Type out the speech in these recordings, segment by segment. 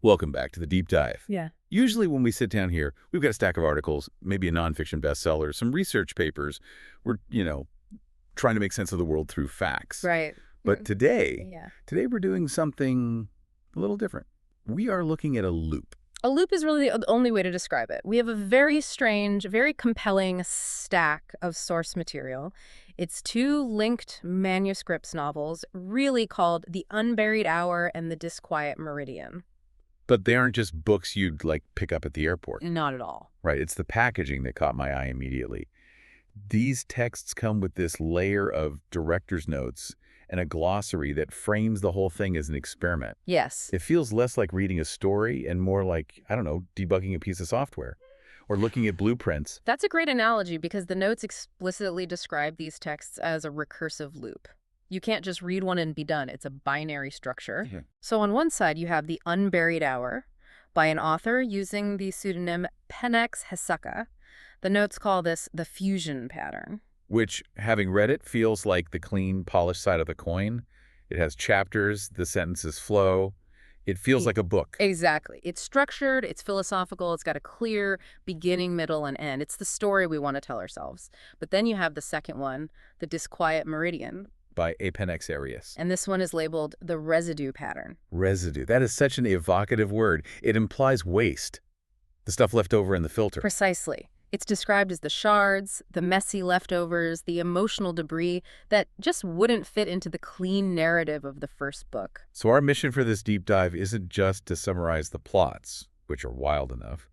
Welcome back to the deep dive. Yeah. Usually when we sit down here, we've got a stack of articles, maybe a nonfiction bestseller, some research papers. We're, trying to make sense of the world through facts. Right. But today Yeah. we're doing something a little different. We are looking at a loop. A loop is really the only way to describe it. We have a very strange, very compelling stack of source material. It's two linked manuscripts novels, really called The Unburied Hour and The Disquiet Meridian. But they aren't just books you'd, pick up at the airport. Not at all. Right, it's the packaging that caught my eye immediately. These texts come with this layer of director's notes and a glossary that frames the whole thing as an experiment. Yes. It feels less like reading a story and more like, debugging a piece of software or looking at blueprints. That's a great analogy because the notes explicitly describe these texts as a recursive loop. You can't just read one and be done. It's a binary structure. Yeah. So on one side, you have The Unburied Hour by an author using the pseudonym Penex Hesaka. The notes call this the fusion pattern. Which, having read it, feels like the clean, polished side of the coin. It has chapters, the sentences flow. It feels like a book. Exactly. It's structured, it's philosophical, it's got a clear beginning, middle, and end. It's the story we want to tell ourselves. But then you have the second one, The Disquiet Meridian, By Apenex Arius. and this one is labeled the residue pattern. Residue. That is such an evocative word. It implies waste. The stuff left over in the filter. Precisely. It's described as the shards, the messy leftovers, the emotional debris that just wouldn't fit into the clean narrative of the first book. So our mission for this deep dive isn't just to summarize the plots, which are wild enough,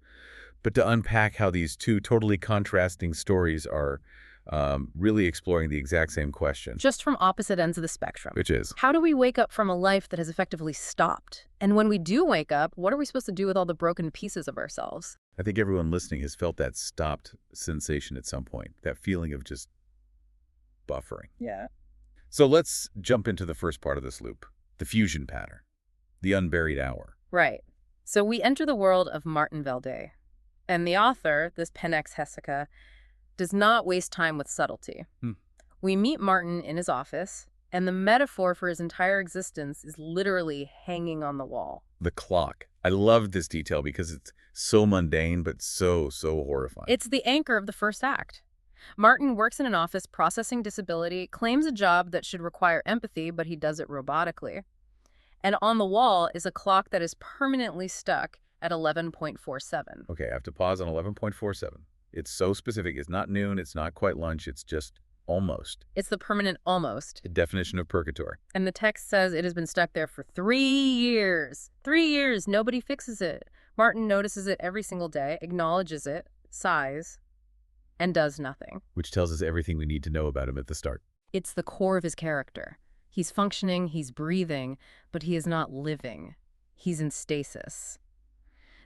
but to unpack how these two totally contrasting stories are really exploring the exact same question, Just from opposite ends of the spectrum. which is, How do we wake up from a life that has effectively stopped? And when we do wake up, what are we supposed to do with all the broken pieces of ourselves? I think everyone listening has felt that stopped sensation at some point, that feeling of just buffering. Yeah. So let's jump into the first part of this loop, the fusion pattern, the unburied hour. Right. So we enter the world of Martin Velde. And the author, this Penex Hesaka, does not waste time with subtlety. We meet Martin in his office, and the metaphor for his entire existence is literally hanging on the wall. The clock. I love this detail because it's so mundane, but so horrifying. It's the anchor of the first act. Martin works in an office processing disability, claims a job that should require empathy, but he does it robotically. And on the wall is a clock that is permanently stuck at 11.47. Okay, I have to pause on 11.47. It's so specific. It's not noon. It's not quite lunch. It's just almost. It's the permanent almost. The definition of purgatory. And the text says it has been stuck there for 3 years. 3 years. Nobody fixes it. Martin notices it every single day, acknowledges it, sighs, and does nothing. Which tells us everything we need to know about him at the start. It's the core of his character. He's functioning, he's breathing, but he is not living. He's in stasis.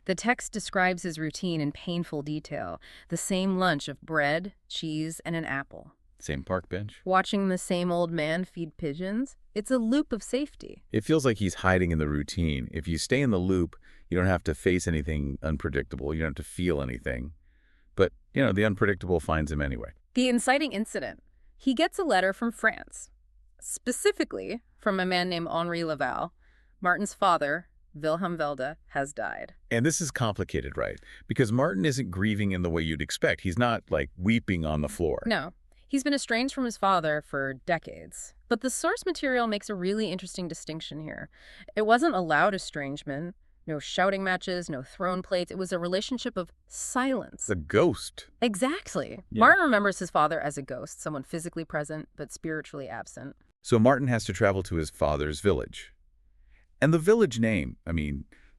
The text describes his routine in painful detail. The same lunch of bread, cheese, and an apple. Same park bench. Watching the same old man feed pigeons. It's a loop of safety. It feels like he's hiding in the routine. If you stay in the loop, you don't have to face anything unpredictable. You don't have to feel anything. But, the unpredictable finds him anyway. The inciting incident. He gets a letter from France. Specifically from a man named Henri Laval. Martin's father, Wilhelm Velde, has died. And this is complicated, right? Because Martin isn't grieving in the way you'd expect. He's not, weeping on the floor. No. He's been estranged from his father for decades. But the source material makes a really interesting distinction here. It wasn't a loud estrangement, no shouting matches, no throne plates. It was a relationship of silence. The ghost. Exactly. Yeah. Martin remembers his father as a ghost, someone physically present but spiritually absent. So Martin has to travel to his father's village. And the village name,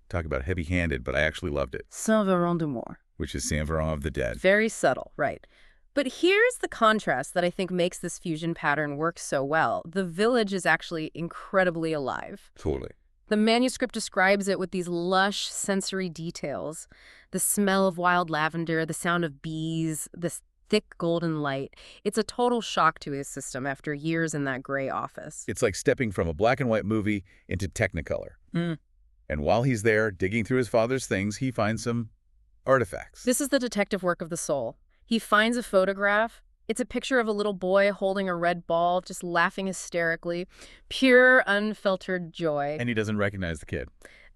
talk about heavy-handed, but I actually loved it, Saint-Véran-du-Mort. which is Saint-Véran of the Dead. Very subtle, right. But here's the contrast that I think makes this fusion pattern work so well. The village is actually incredibly alive. Totally. The manuscript describes it with these lush sensory details. The smell of wild lavender, the sound of bees, this thick golden light. It's a total shock to his system after years in that gray office. It's like stepping from a black and white movie into Technicolor. And while he's there, digging through his father's things, he finds some artifacts. This is the detective work of the soul. He finds a photograph. It's a picture of a little boy holding a red ball, just laughing hysterically. Pure, unfiltered joy. And he doesn't recognize the kid.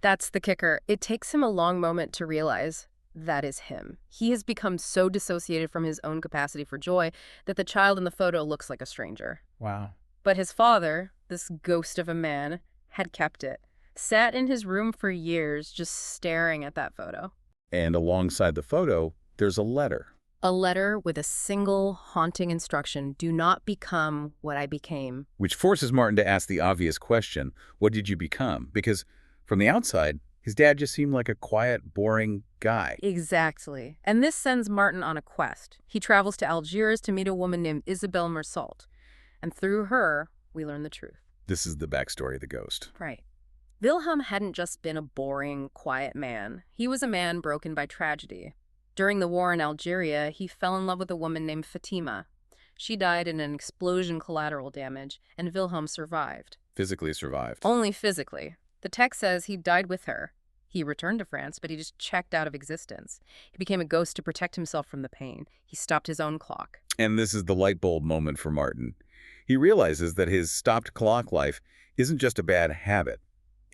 That's the kicker. It takes him a long moment to realize that is him. He has become so dissociated from his own capacity for joy that the child in the photo looks like a stranger. Wow. But his father, this ghost of a man, had kept it. Sat in his room for years just staring at that photo. And alongside the photo, there's a letter. A letter with a single haunting instruction: do not become what I became. Which forces Martin to ask the obvious question, what did you become? Because from the outside, his dad just seemed like a quiet, boring guy. Exactly. And this sends Martin on a quest. He travels to Algiers to meet a woman named Isabelle Mersault. And through her, we learn the truth. This is the backstory of the ghost. Right. Wilhelm hadn't just been a boring, quiet man. He was a man broken by tragedy. During the war in Algeria, he fell in love with a woman named Fatima. She died in an explosion collateral damage, and Wilhelm survived. Physically survived. Only physically. The text says he died with her. He returned to France, but he just checked out of existence. He became a ghost to protect himself from the pain. He stopped his own clock. And this is the light bulb moment for Martin. He realizes that his stopped clock life isn't just a bad habit.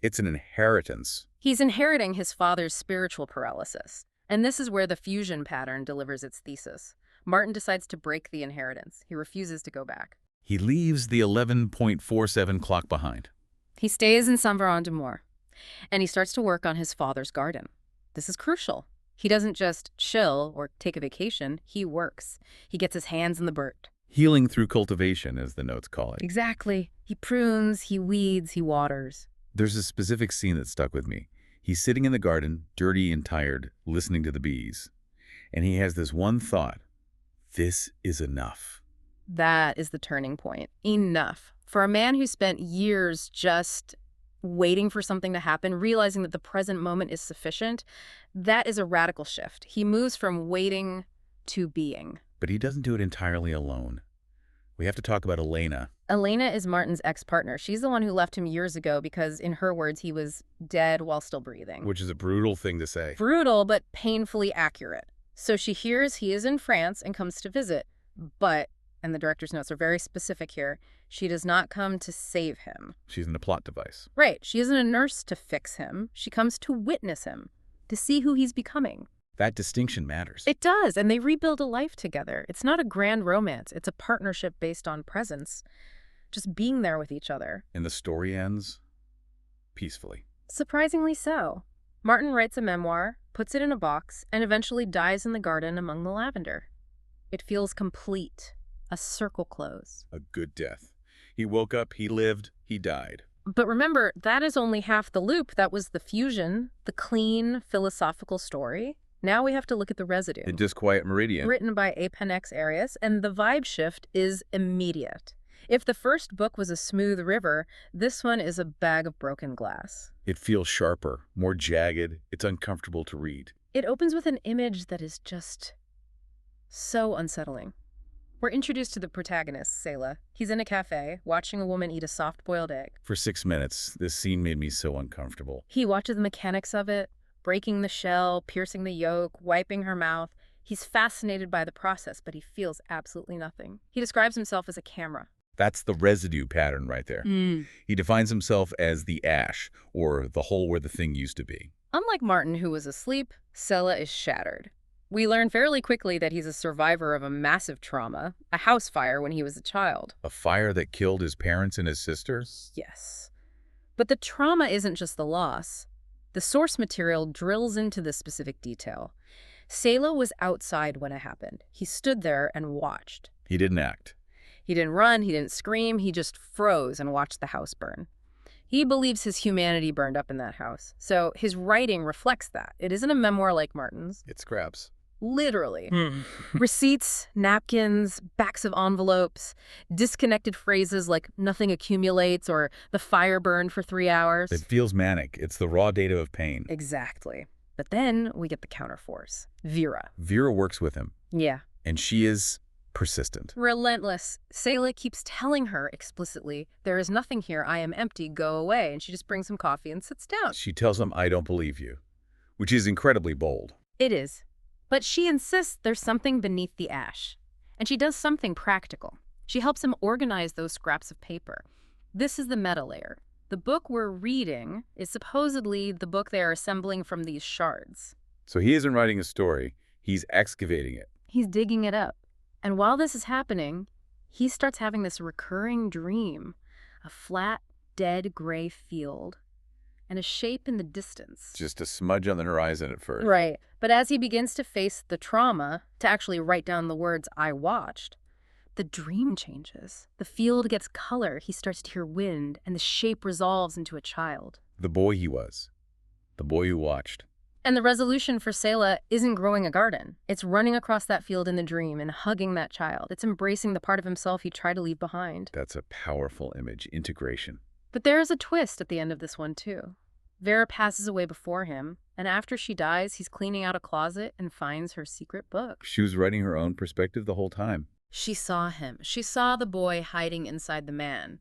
It's an inheritance. He's inheriting his father's spiritual paralysis. And this is where the fusion pattern delivers its thesis. Martin decides to break the inheritance. He refuses to go back. He leaves the 11.47 clock behind. He stays in Saint-Véran-de-Moor, and he starts to work on his father's garden. This is crucial. He doesn't just chill or take a vacation, he works. He gets his hands in the dirt. Healing through cultivation, as the notes call it. Exactly. He prunes, he weeds, he waters. There's a specific scene that stuck with me. He's sitting in the garden, dirty and tired, listening to the bees. And he has this one thought: this is enough. That is the turning point. Enough. For a man who spent years just waiting for something to happen, realizing that the present moment is sufficient, that is a radical shift. He moves from waiting to being. But he doesn't do it entirely alone. We have to talk about Elena. Elena is Martin's ex-partner. She's the one who left him years ago because, in her words, he was dead while still breathing. Which is a brutal thing to say. Brutal, but painfully accurate. So she hears he is in France and comes to visit. But, and the director's notes are very specific here, she does not come to save him. She's in a plot device. Right. She isn't a nurse to fix him. She comes to witness him, to see who he's becoming. That distinction matters. It does, and they rebuild a life together. It's not a grand romance. It's a partnership based on presence, just being there with each other. And the story ends peacefully. Surprisingly so. Martin writes a memoir, puts it in a box, and eventually dies in the garden among the lavender. It feels complete, a circle close. A good death. He woke up, he lived, he died. But remember, that is only half the loop. That was the fusion, the clean, philosophical story. Now we have to look at the residue. The Disquiet Meridian. Written by Accompanying Arius, and the vibe shift is immediate. If the first book was a smooth river, this one is a bag of broken glass. It feels sharper, more jagged. It's uncomfortable to read. It opens with an image that is just so unsettling. We're introduced to the protagonist, Séla. He's in a cafe, watching a woman eat a soft-boiled egg. For 6 minutes, this scene made me so uncomfortable. He watches the mechanics of it, breaking the shell, piercing the yolk, wiping her mouth. He's fascinated by the process, but he feels absolutely nothing. He describes himself as a camera. That's the residue pattern right there. He defines himself as the ash, or the hole where the thing used to be. Unlike Martin, who was asleep, Séla is shattered. We learn fairly quickly that he's a survivor of a massive trauma, a house fire when he was a child. A fire that killed his parents and his sister? Yes. But the trauma isn't just the loss. The source material drills into this specific detail. Séla was outside when it happened. He stood there and watched. He didn't act. He didn't run, he didn't scream, he just froze and watched the house burn. He believes his humanity burned up in that house. So his writing reflects that. It isn't a memoir like Martin's. It scraps. Literally. Receipts, napkins, backs of envelopes, disconnected phrases like nothing accumulates or the fire burned for 3 hours. It feels manic. It's the raw data of pain. Exactly. But then we get the counterforce. Vera. Vera works with him. Yeah. And she is persistent. Relentless. Séla keeps telling her explicitly, there is nothing here, I am empty, go away. And she just brings him coffee and sits down. She tells him, I don't believe you, which is incredibly bold. It is. But she insists there's something beneath the ash. And she does something practical. She helps him organize those scraps of paper. This is the meta layer. The book we're reading is supposedly the book they are assembling from these shards. So he isn't writing a story, he's excavating it. He's digging it up. And while this is happening, he starts having this recurring dream, a flat, dead gray field, and a shape in the distance. Just a smudge on the horizon at first. Right. But as he begins to face the trauma, to actually write down the words, "I watched," the dream changes. The field gets color, he starts to hear wind, and the shape resolves into a child. The boy he was. The boy who watched. And the resolution for Séla isn't growing a garden. It's running across that field in the dream and hugging that child. It's embracing the part of himself he tried to leave behind. That's a powerful image. Integration. But there is a twist at the end of this one, too. Vera passes away before him, and after she dies, he's cleaning out a closet and finds her secret book. She was writing her own perspective the whole time. She saw him. She saw the boy hiding inside the man.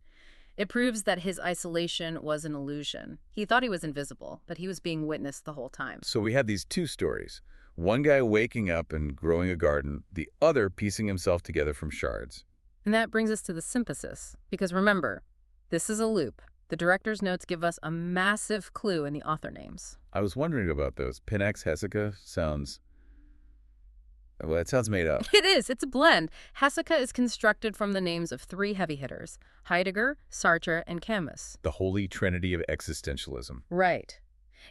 It proves that his isolation was an illusion. He thought he was invisible, but he was being witnessed the whole time. So we had these two stories. One guy waking up and growing a garden, the other piecing himself together from shards. And that brings us to the synthesis. Because remember, this is a loop. The director's notes give us a massive clue in the author names. I was wondering about those. Penex Hessica sounds... Well, it sounds made up. It is. It's a blend. Hessica is constructed from the names of three heavy hitters, Heidegger, Sartre, and Camus. The holy trinity of existentialism. Right.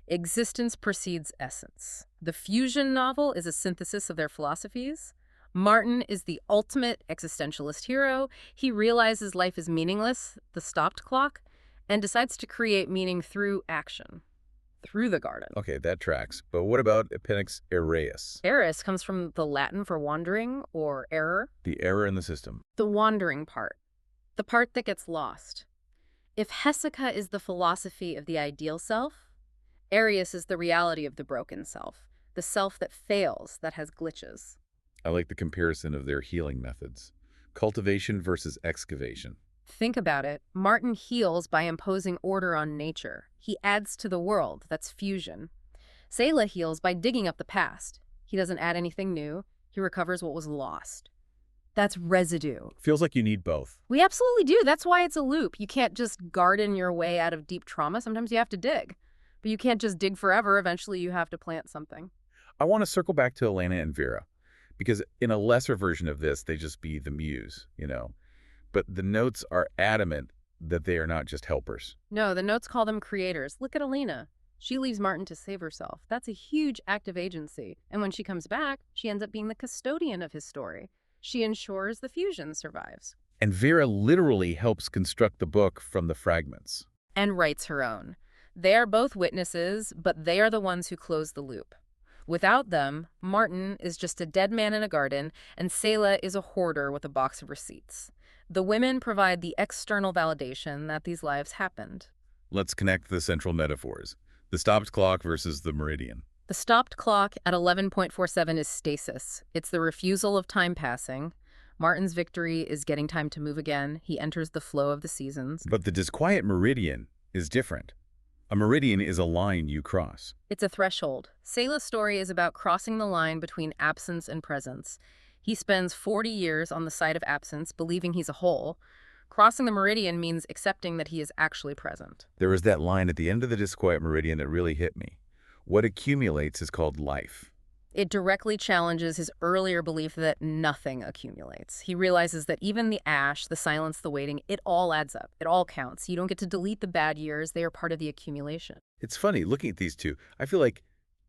Existence precedes essence. The fusion novel is a synthesis of their philosophies. Martin is the ultimate existentialist hero. He realizes life is meaningless, the stopped clock, and decides to create meaning through action. Through the garden. Okay, that tracks. But what about Penex Erreus? Errus comes from the Latin for wandering or error. The error in the system. The wandering part. The part that gets lost. If Hessica is the philosophy of the ideal self, Arius is the reality of the broken self. The self that fails, that has glitches. I like the comparison of their healing methods. Cultivation versus excavation. Think about it. Martin heals by imposing order on nature. He adds to the world. That's fusion. Séla heals by digging up the past. He doesn't add anything new. He recovers what was lost. That's residue. Feels like you need both. We absolutely do. That's why it's a loop. You can't just garden your way out of deep trauma. Sometimes you have to dig. But you can't just dig forever. Eventually you have to plant something. I want to circle back to Elena and Vera, because in a lesser version of this, they just be the muse, you know. But the notes are adamant that they are not just helpers. No, the notes call them creators. Look at Elena. She leaves Martin to save herself. That's a huge act of agency. And when she comes back, she ends up being the custodian of his story. She ensures the fusion survives. And Vera literally helps construct the book from the fragments. And writes her own. They are both witnesses, but they are the ones who close the loop. Without them, Martin is just a dead man in a garden, and Séla is a hoarder with a box of receipts. The women provide the external validation that these lives happened. Let's connect the central metaphors. The stopped clock versus the meridian. The stopped clock at 11.47 is stasis. It's the refusal of time passing. Martin's victory is getting time to move again. He enters the flow of the seasons. But the disquiet meridian is different. A meridian is a line you cross. It's a threshold. Séla's story is about crossing the line between absence and presence. He spends 40 years on the side of absence, believing he's a whole. Crossing the meridian means accepting that he is actually present. There is that line at the end of the disquiet meridian that really hit me. What accumulates is called life. It directly challenges his earlier belief that nothing accumulates. He realizes that even the ash, the silence, the waiting, it all adds up. It all counts. You don't get to delete the bad years. They are part of the accumulation. It's funny, looking at these two, I feel like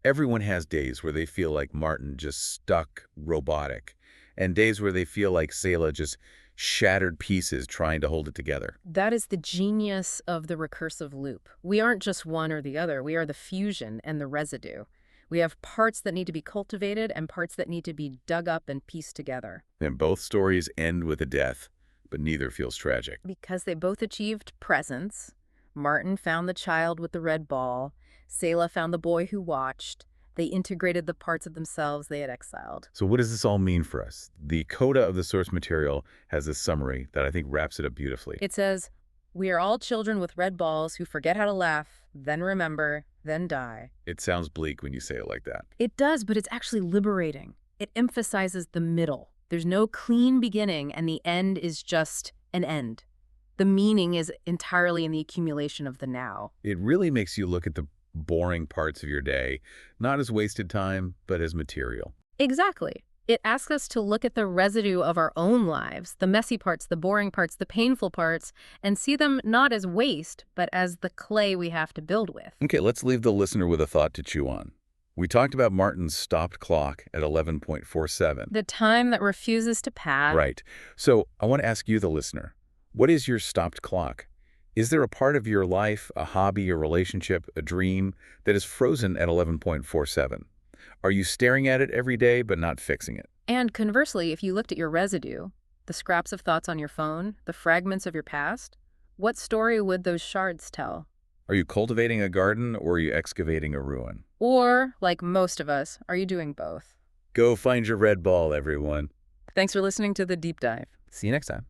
everyone has days where they feel like Martin just stuck robotic, and days where they feel like Séla just shattered pieces trying to hold it together. That is the genius of the recursive loop. We aren't just one or the other. We are the fusion and the residue. We have parts that need to be cultivated and parts that need to be dug up and pieced together. And both stories end with a death, but neither feels tragic. Because they both achieved presence. Martin found the child with the red ball. Séla found the boy who watched. They integrated the parts of themselves they had exiled. So what does this all mean for us? The coda of the source material has this summary that I think wraps it up beautifully. It says, "We are all children with red balls who forget how to laugh, then remember, then die." It sounds bleak when you say it like that. It does, but it's actually liberating. It emphasizes the middle. There's no clean beginning, and the end is just an end. The meaning is entirely in the accumulation of the now. It really makes you look at the boring parts of your day, not as wasted time, but as material. Exactly. It asks us to look at the residue of our own lives, the messy parts, the boring parts, the painful parts, and see them not as waste, but as the clay we have to build with. Okay, let's leave the listener with a thought to chew on. We talked about Martin's stopped clock at 11.47. The time that refuses to pass. Right. So I want to ask you, the listener, what is your stopped clock? Is there a part of your life, a hobby, a relationship, a dream that is frozen at 11.47? Are you staring at it every day but not fixing it? And conversely, if you looked at your residue, the scraps of thoughts on your phone, the fragments of your past, what story would those shards tell? Are you cultivating a garden or are you excavating a ruin? Or, like most of us, are you doing both? Go find your red ball, everyone. Thanks for listening to The Deep Dive. See you next time.